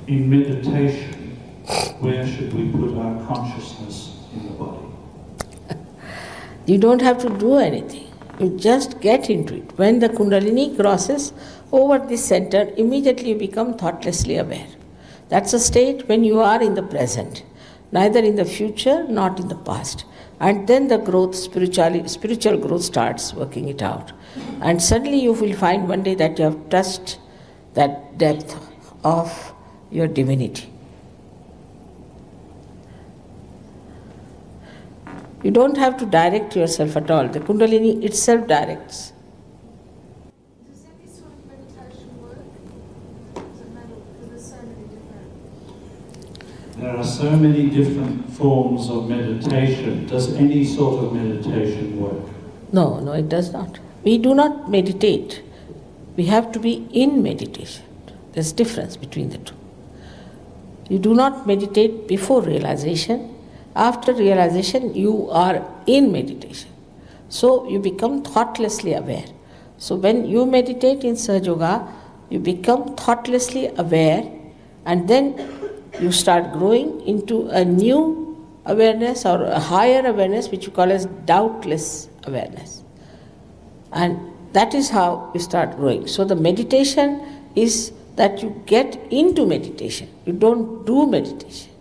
In meditation, where should we put our consciousness in the body? You don't have to do anything. You just get into it. When the Kundalini crosses over this center, immediately you become thoughtlessly aware. That's a state when you are in the present, neither in the future, not in the past. And then the growth, spiritual growth starts working it out. And suddenly you will find one day that you have touched that depth of your divinity. You don't have to direct yourself at all. The Kundalini itself directs. Does any sort of meditation work? Does it matter? Because there's so many different. There are so many different forms of meditation. Does any sort of meditation work? No, it does not. We do not meditate. We have to be in meditation. There's a difference between the two. You do not meditate before realization. After realization, you are in meditation. So you become thoughtlessly aware. So when you meditate in Sahaja Yoga, you become thoughtlessly aware, and then you start growing into a new awareness or a higher awareness, which you call as doubtless awareness. And that is how you start growing. So the meditation is that you get into meditation. You don't do meditation.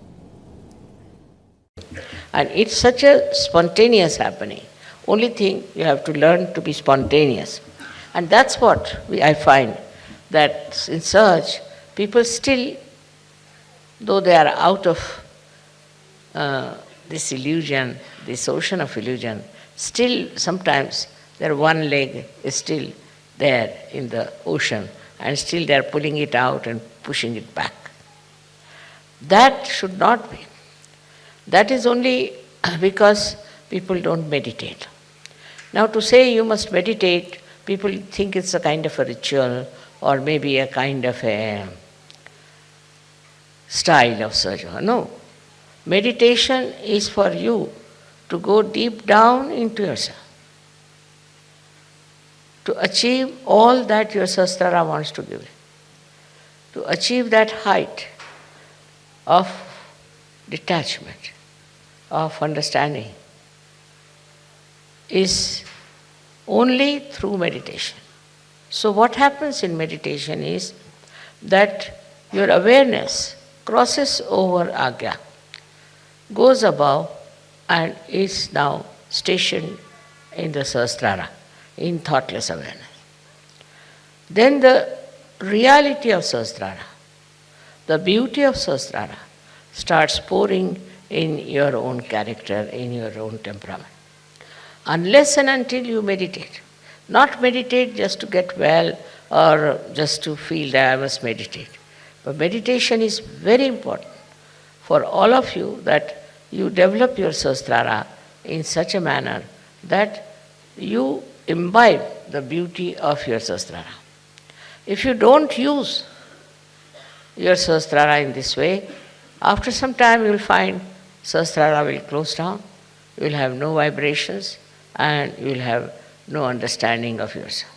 And it's such a spontaneous happening. Only thing, you have to learn to be spontaneous. And that's what I find, that in Sahaj, people still, though they are out of this illusion, this ocean of illusion, still sometimes their one leg is still there in the ocean, and still they are pulling it out and pushing it back. That should not be. That is only because people don't meditate. Now to say you must meditate, people think it's a kind of a ritual or maybe a kind of a style of Sahaja. No. Meditation is for you to go deep down into yourself, to achieve all that your Sahasrara wants to give you, to achieve that height of detachment, of understanding, is only through meditation. So what happens in meditation is that your awareness crosses over Agya, goes above, and is now stationed in the Sahasrara, in thoughtless awareness. Then the reality of Sahasrara, the beauty of Sahasrara starts pouring in your own character, in your own temperament. Unless and until you meditate. Not meditate just to get well or just to feel that I must meditate. But meditation is very important for all of you, that you develop your Sahasrara in such a manner that you imbibe the beauty of your Sahasrara. If you don't use your Sahasrara in this way, after some time you will find Sahasrara will close down, you will have no vibrations, and you will have no understanding of yourself.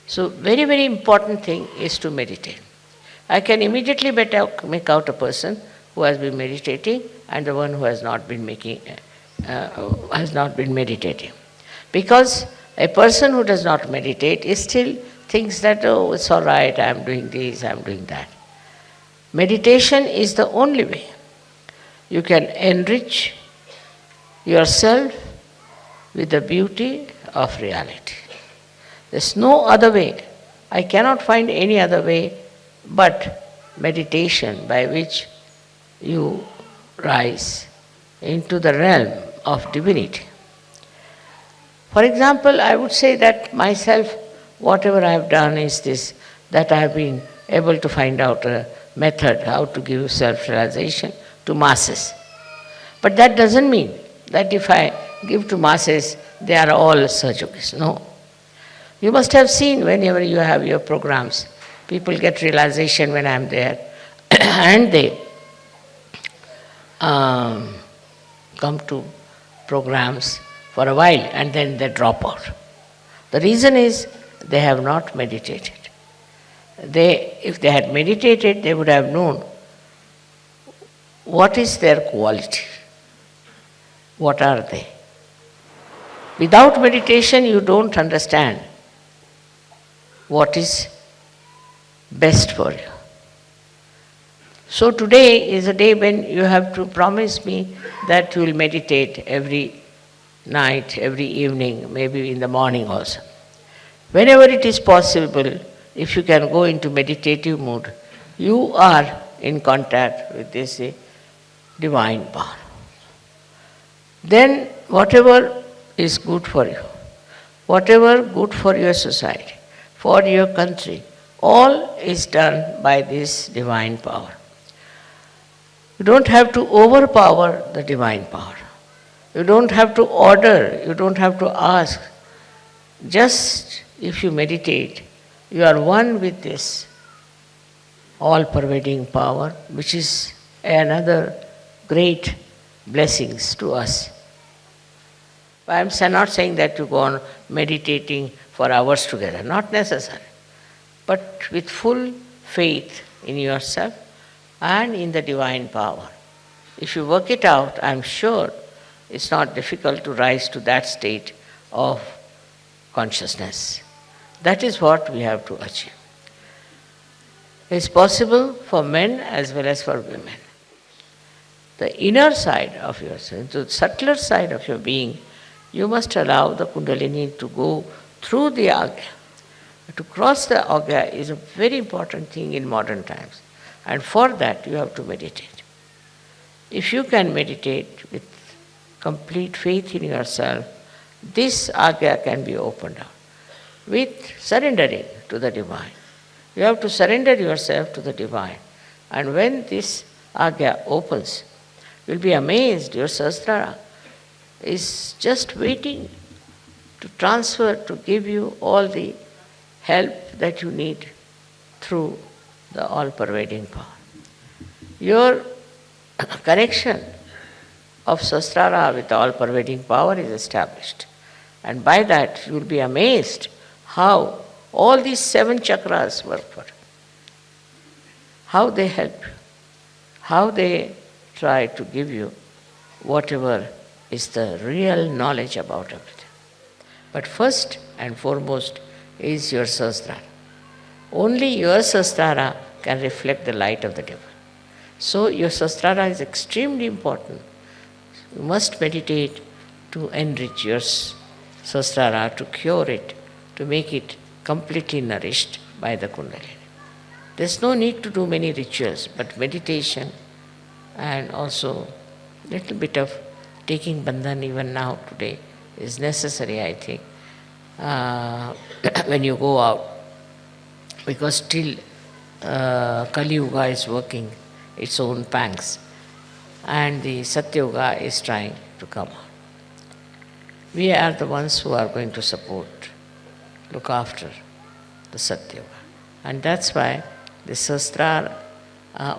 So very, very important thing is to meditate. I can immediately make out a person who has been meditating and the one who has not been meditating. Because a person who does not meditate is still thinks that, oh, it's all right, I am doing this, I am doing that. Meditation is the only way you can enrich yourself with the beauty of reality. There's no other way. I cannot find any other way but meditation, by which you rise into the realm of divinity. For example, I would say that myself, whatever I have done is this, that I have been able to find out a method how to give self-realization to masses. But that doesn't mean that if I give to masses, they are all Sahajogis. No. You must have seen whenever you have your programs, people get realization when I am there and they come to programs for a while and then they drop out. The reason is they have not meditated. If they had meditated, they would have known what is their quality? What are they? Without meditation, you don't understand what is best for you. So today is a day when you have to promise me that you will meditate every night, every evening, maybe in the morning also. Whenever it is possible, if you can go into meditative mood, you are in contact with this divine power. Then whatever is good for you, whatever good for your society, for your country, all is done by this divine power. You don't have to overpower the divine power. You don't have to order, you don't have to ask. Just if you meditate, you are one with this all-pervading power, which is another great blessings to us. I am not saying that you go on meditating for hours together, not necessary. But with full faith in yourself and in the divine power. If you work it out, I am sure it's not difficult to rise to that state of consciousness. That is what we have to achieve. It's possible for men as well as for women. The inner side of yourself, the subtler side of your being, you must allow the Kundalini to go through the Agya. To cross the Agya is a very important thing in modern times. And for that you have to meditate. If you can meditate with complete faith in yourself, this Agya can be opened up with surrendering to the divine. You have to surrender yourself to the divine. And when this Agya opens, you'll be amazed. Your Sahasrara is just waiting to transfer, to give you all the help that you need through the all-pervading power. Your connection of Sahasrara with the all-pervading power is established. And by that you will be amazed how all these 7 chakras work for you. How they help you. How they try to give you whatever is the real knowledge about everything. But first and foremost is your Sahasrara. Only your Sahasrara can reflect the light of the divine. So your Sahasrara is extremely important. You must meditate to enrich your Sahasrara, to cure it, to make it completely nourished by the Kundalini. There's no need to do many rituals, but meditation and also little bit of taking bandhan even now today is necessary, I think, when you go out. Because still Kali Yuga is working its own pangs and the Satya Yuga is trying to come out. We are the ones who are going to support, look after the Satya Yuga. And that's why the Sahasrara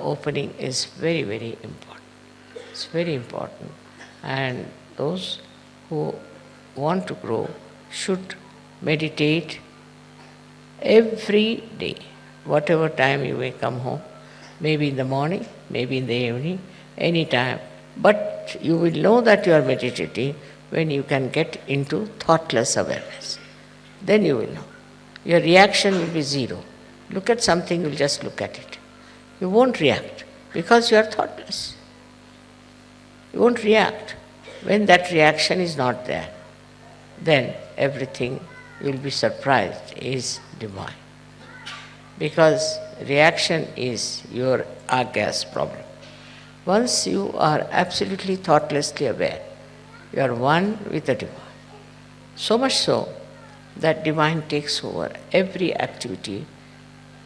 opening is very, very important. It's very important. And those who want to grow should meditate every day, whatever time you may come home, maybe in the morning, maybe in the evening, any time. But you will know that you are meditating when you can get into thoughtless awareness. Then you will know. Your reaction will be zero. Look at something, you will just look at it. You won't react because you are thoughtless. You won't react. When that reaction is not there, then everything, you will be surprised, is divine. Because reaction is your Agya's problem. Once you are absolutely thoughtlessly aware, you are one with the divine. So much so that divine takes over every activity,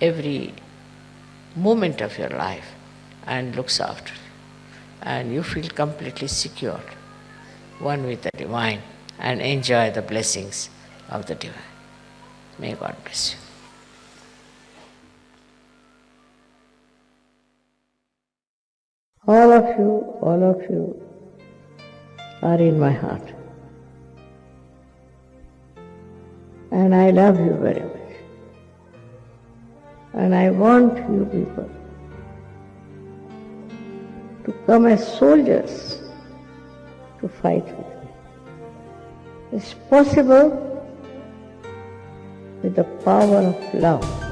every moment of your life and looks after it. And you feel completely secure, one with the divine, and enjoy the blessings of the divine. May God bless you. All of you are in my heart. And I love you very much. And I want you people to come as soldiers to fight with me. It's possible with the power of love.